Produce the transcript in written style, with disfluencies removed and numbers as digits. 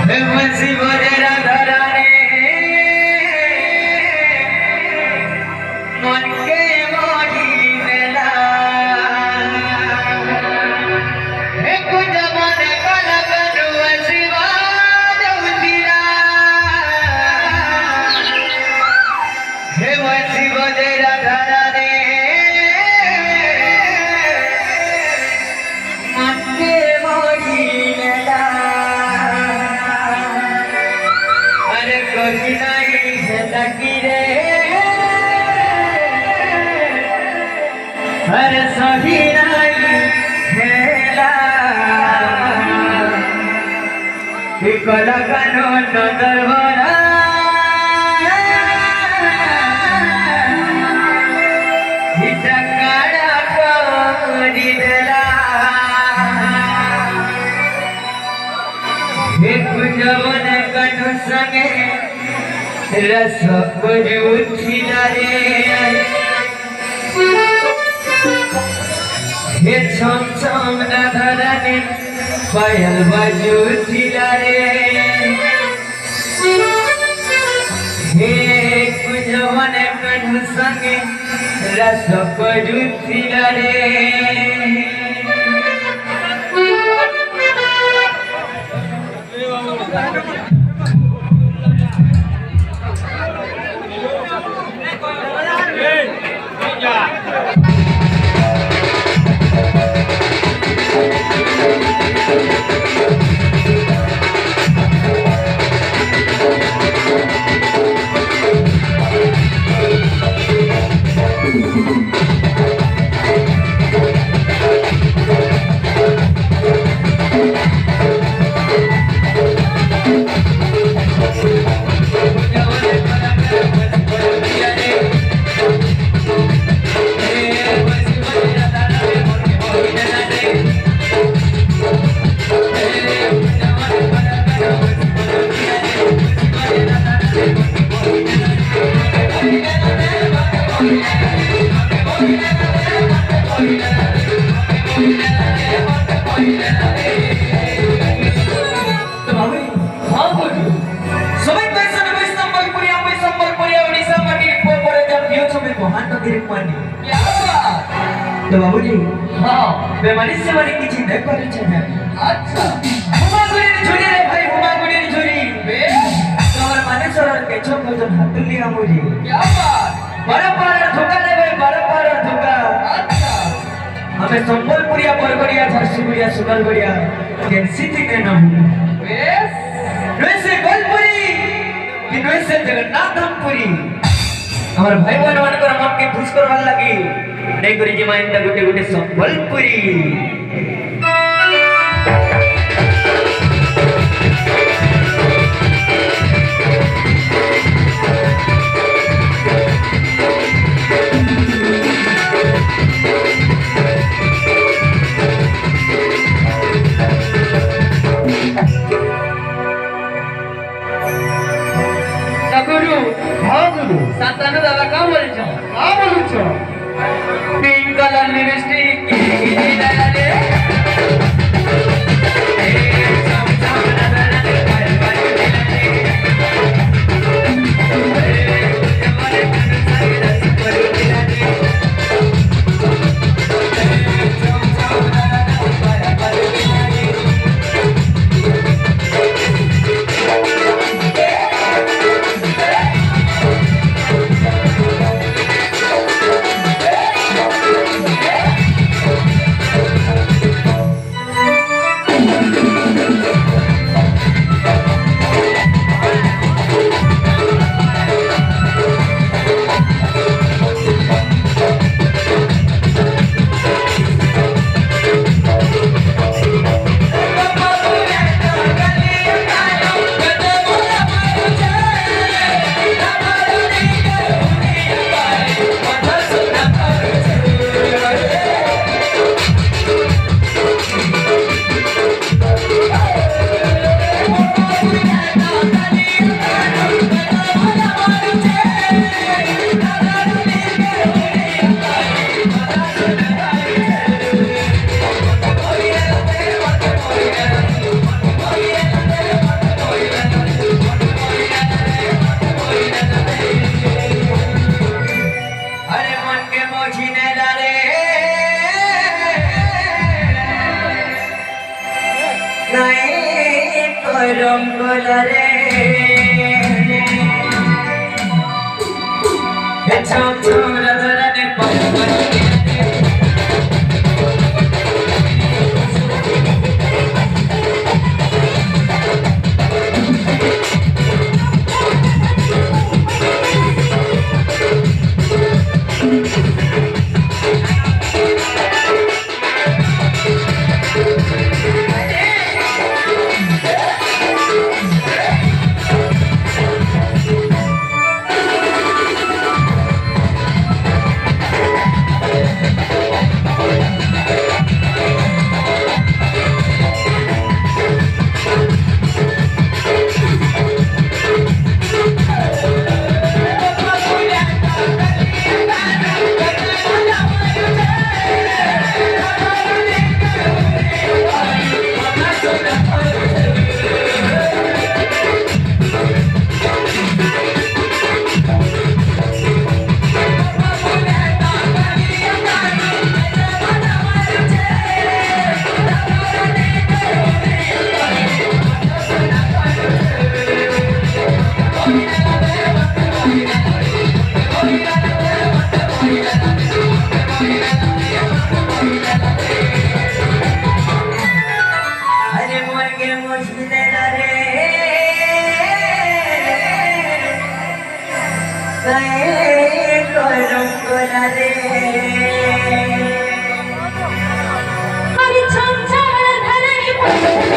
मसी बजरा धराने मन के मोही मेला हे कुछ मन का लगन वसीवा जवतिया हे मसी बजरा धराने मन के मोही मेला कभी नहीं झलकी रे हर सभी नहीं खेला कल कनो नगर भरा हिटकाड़ा करी देला जवन कनु संगे रस बजूथिला रे हे छम छम धरने पायल बजूथिला रे हे जवन कनु संगे रस बजूथिला रे तो बाबूजी हाँ बेमानी से बड़ी किसी नहीं कर चाहिए अच्छा हुमा गुड़ी झुरी रे भाई हुमा गुड़ी झुरी बे तुम्हारे माने सर के चोक को तो हाथ लिया मुझे क्या बात बड़ा बड़ा धोखा ले भाई बड़ा बड़ा धोखा अच्छा हमें संबलपुरिया बरगड़िया झारसुगुड़िया सुगलगड़िया कैंसी थी के नाम बेस वैसे गोलपुरी कि वैसे जगन्नाथपुरी हमारे भाई बहन मान कर हम के खुश करवाने लगी नहीं करी जी माइंदा गुटे गुटे संबलपुरी गुरु हाँ गुरु सातानु दादा का बोलू छो पिंक कलर लिपस्टिक की डाले रंगोला रे छम छम रधरा ने पर अरे छम छम धरणी